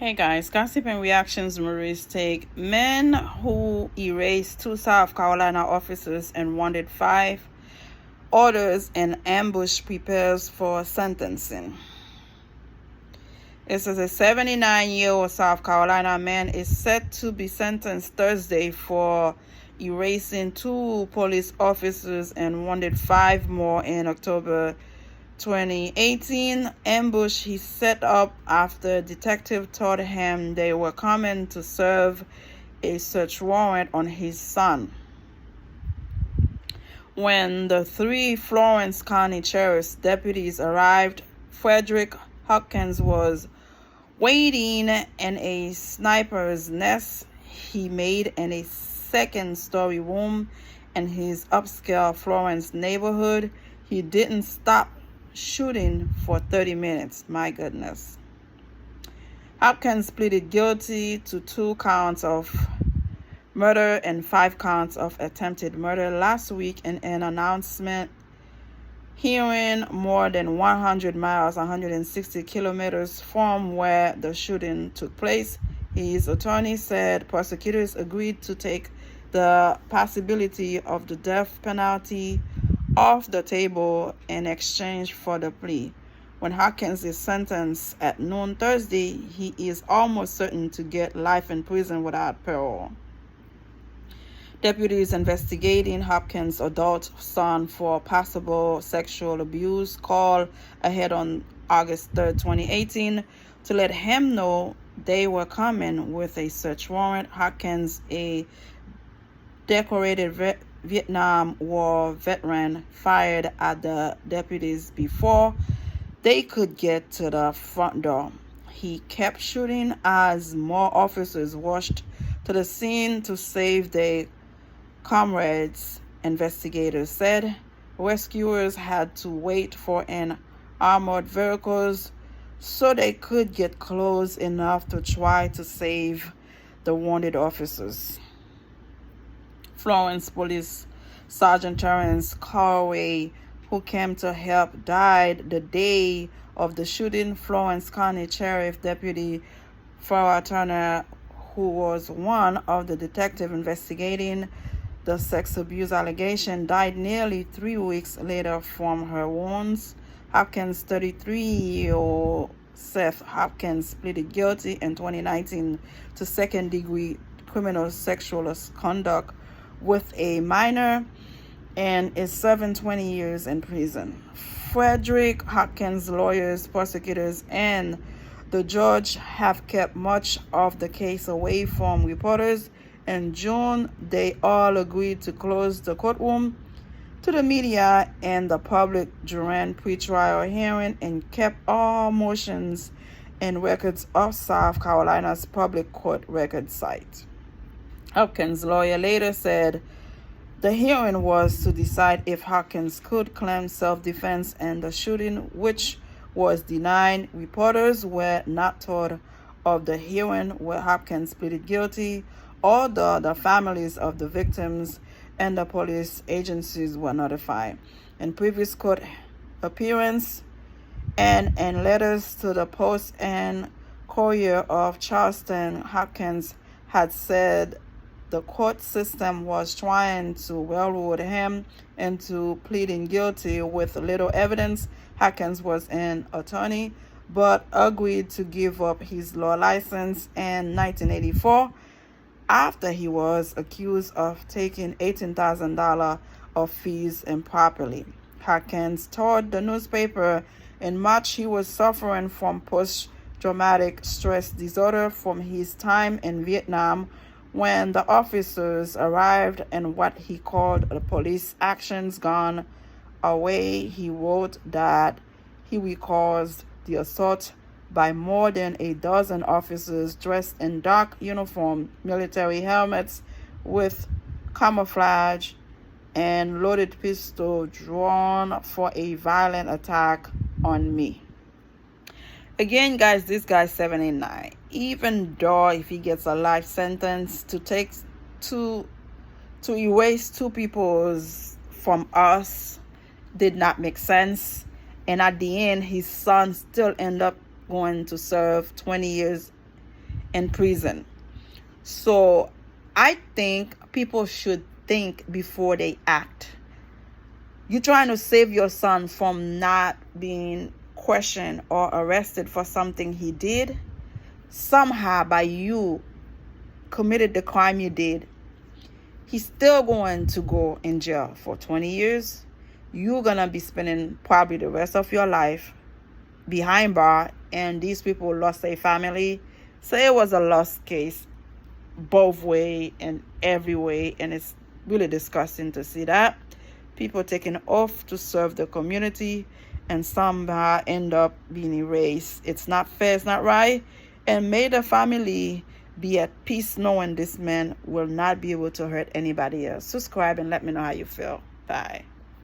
Hey guys, gossip and reactions. Marie's take. Men who erased 2 South Carolina officers and wanted 5 others in ambush prepares for sentencing. It says a 79-year-old South Carolina man is set to be sentenced Thursday for erasing 2 police officers and wanted 5 more in October 2018 ambush he set up after detective told him they were coming to serve a search warrant on his son. When the 3 Florence County Sheriff's deputies arrived, Frederick Hopkins was waiting in a sniper's nest he made in a second-story room in his upscale Florence neighborhood. He didn't stop shooting for 30 minutes. My goodness. Hopkins pleaded guilty to 2 counts of murder and 5 counts of attempted murder last week in an announcement hearing more than 100 miles, 160 kilometers from where the shooting took place. His attorney said prosecutors agreed to take the possibility of the death penalty off the table in exchange for the plea. When Hopkins is sentenced at noon Thursday, he is almost certain to get life in prison without parole. Deputies investigating Hopkins' adult son for possible sexual abuse called ahead on August 3, 2018, to let him know they were coming with a search warrant. Hopkins, a decorated Vietnam War veteran, fired at the deputies before they could get to the front door. He kept shooting as more officers rushed to the scene to save their comrades, investigators said. Rescuers had to wait for an armored vehicles so they could get close enough to try to save the wounded officers. Florence Police Sergeant Terrence Carway, who came to help, died the day of the shooting. Florence County Sheriff Deputy Farrah Turner, who was one of the detectives investigating the sex abuse allegation, died nearly 3 weeks later from her wounds. Hopkins' 33-year-old Seth Hopkins pleaded guilty in 2019 to second-degree criminal sexual conduct with a minor and is serving 20 years in prison. Frederick Hopkins' lawyers, prosecutors, and the judge have kept much of the case away from reporters. In June, they all agreed to close the courtroom to the media and the public during pretrial hearing and kept all motions and records of South Carolina's public court record site. Hopkins' lawyer later said the hearing was to decide if Hopkins could claim self-defense in the shooting, which was denied. Reporters were not told of the hearing where Hopkins pleaded guilty, although the families of the victims and the police agencies were notified. In previous court appearance and in letters to the Post and Courier of Charleston, Hopkins had said the court system was trying to railroad him into pleading guilty with little evidence. Hopkins was an attorney, but agreed to give up his law license in 1984 after he was accused of taking $18,000 of fees improperly. Hopkins told the newspaper in March he was suffering from post-traumatic stress disorder from his time in Vietnam. When the officers arrived and what he called the police actions gone away, he wrote that he recalls the assault by more than a dozen officers dressed in dark uniform, military helmets with camouflage, and loaded pistol drawn for a violent attack on me. Again, guys, this guy's 79. Even though if he gets a life sentence, to erase 2 people from us did not make sense. And at the end, his son still ended up going to serve 20 years in prison. So I think people should think before they act. You're trying to save your son from not being questioned or arrested for something he did. Somehow, by you committed the crime you did, he's still going to go in jail for 20 years. You're going to be spending probably the rest of your life behind bar, and these people lost their family. So it was a lost case both way and every way, and it's really disgusting to see that people taking off to serve the community and somehow end up being erased. It's not fair, it's not right. And may the family be at peace knowing this man will not be able to hurt anybody else. Subscribe and let me know how you feel. Bye.